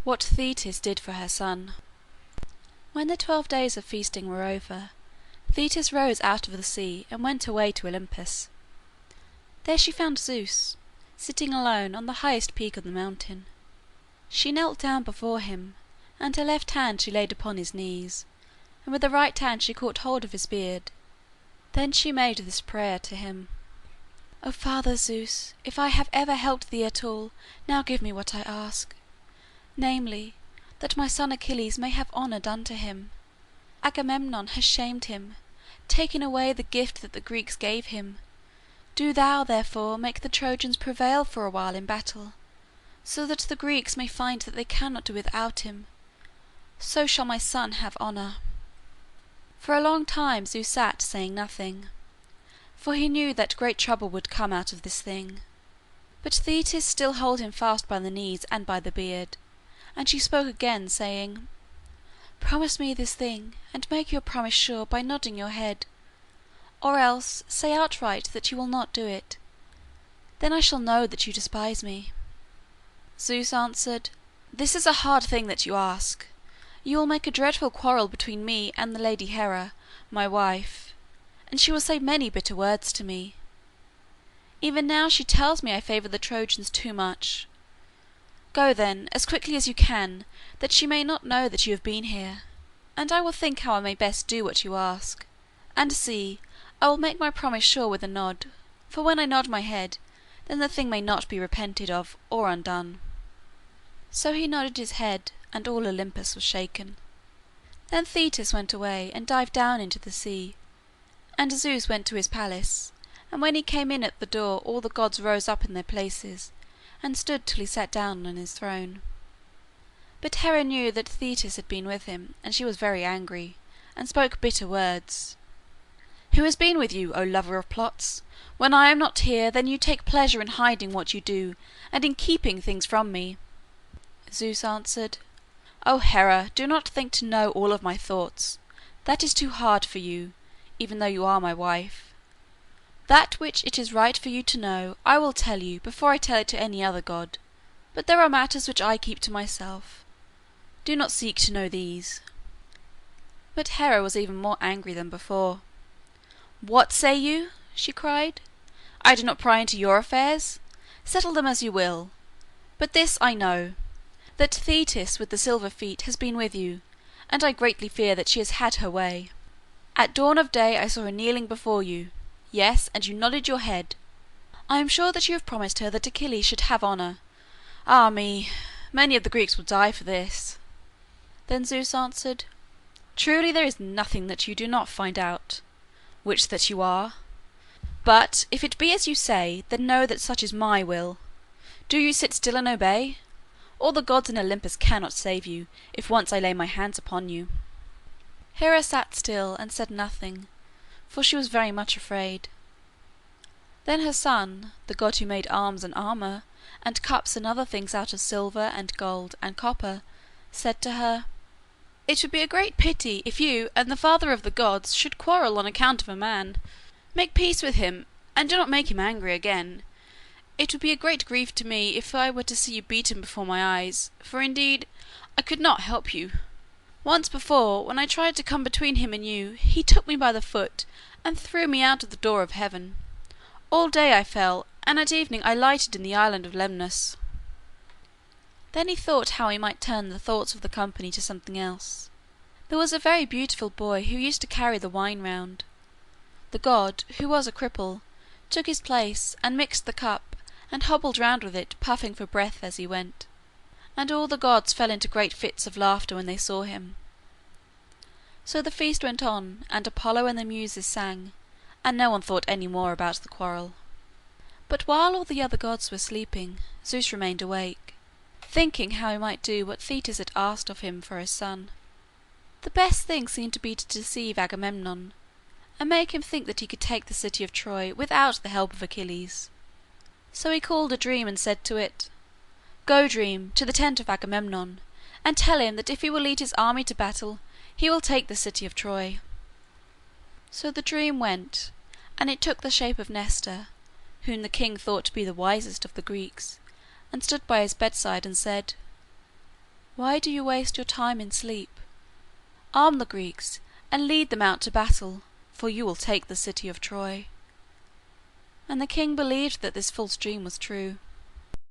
What Thetis Did for Her Son. When the 12 days of feasting were over, Thetis rose out of the sea and went away to Olympus. There she found Zeus, sitting alone on the highest peak of the mountain. She knelt down before him, and her left hand she laid upon his knees, and with the right hand she caught hold of his beard. Then she made this prayer to him: "O Father Zeus, if I have ever helped thee at all, now give me what I ask, namely, that my son Achilles may have honor done to him. Agamemnon has shamed him, taken away the gift that the Greeks gave him. Do thou, therefore, make the Trojans prevail for a while in battle, so that the Greeks may find that they cannot do without him. So shall my son have honor." For a long time Zeus sat saying nothing, for he knew that great trouble would come out of this thing. But Thetis still held him fast by the knees and by the beard, and she spoke again, saying: "Promise me this thing, and make your promise sure by nodding your head, or else say outright that you will not do it. Then I shall know that you despise me." Zeus answered: "This is a hard thing that you ask. You will make a dreadful quarrel between me and the lady Hera, my wife, and she will say many bitter words to me. Even now she tells me I favor the Trojans too much. Go then, as quickly as you can, that she may not know that you have been here, and I will think how I may best do what you ask. And see, I will make my promise sure with a nod, for when I nod my head, then the thing may not be repented of or undone." So he nodded his head, and all Olympus was shaken. Then Thetis went away and dived down into the sea, and Zeus went to his palace, and when he came in at the door all the gods rose up in their places, and stood till he sat down on his throne. But Hera knew that Thetis had been with him, and she was very angry, and spoke bitter words. "Who has been with you, O lover of plots? When I am not here, then you take pleasure in hiding what you do, and in keeping things from me." Zeus answered: "O Hera, do not think to know all of my thoughts. That is too hard for you, even though you are my wife. That which it is right for you to know I will tell you before I tell it to any other god, but there are matters which I keep to myself. Do not seek to know these." But Hera was even more angry than before. "What say you?" she cried. "I do not pry into your affairs. Settle them as you will. But this I know, that Thetis with the silver feet has been with you, and I greatly fear that she has had her way. At dawn of day I saw her kneeling before you. Yes, and you nodded your head. I am sure that you have promised her that Achilles should have honor. Ah me, many of the Greeks will die for this." Then Zeus answered: "Truly there is nothing that you do not find out, witch that you are. But if it be as you say, then know that such is my will. Do you sit still and obey? All the gods in Olympus cannot save you, if once I lay my hands upon you." Hera sat still and said nothing, for she was very much afraid. Then her son, the god who made arms and armor, and cups and other things out of silver and gold and copper, said to her: "It would be a great pity if you and the father of the gods should quarrel on account of a man. Make peace with him, and do not make him angry again. It would be a great grief to me if I were to see you beaten before my eyes, for indeed I could not help you. Once before, when I tried to come between him and you, he took me by the foot and threw me out of the door of heaven. All day I fell, and at evening I lighted in the island of Lemnos." Then he thought how he might turn the thoughts of the company to something else. There was a very beautiful boy who used to carry the wine round. The god, who was a cripple, took his place and mixed the cup, and hobbled round with it, puffing for breath as he went, and all the gods fell into great fits of laughter when they saw him. So the feast went on, and Apollo and the Muses sang, and no one thought any more about the quarrel. But while all the other gods were sleeping, Zeus remained awake, thinking how he might do what Thetis had asked of him for his son. The best thing seemed to be to deceive Agamemnon, and make him think that he could take the city of Troy without the help of Achilles. So he called a dream and said to it: "Go, dream, to the tent of Agamemnon, and tell him that if he will lead his army to battle, he will take the city of Troy." So the dream went, and it took the shape of Nestor, whom the king thought to be the wisest of the Greeks, and stood by his bedside and said: Why do you waste your time in sleep? Arm the Greeks and lead them out to battle, for you will take the city of Troy." And the king believed that this false dream was true.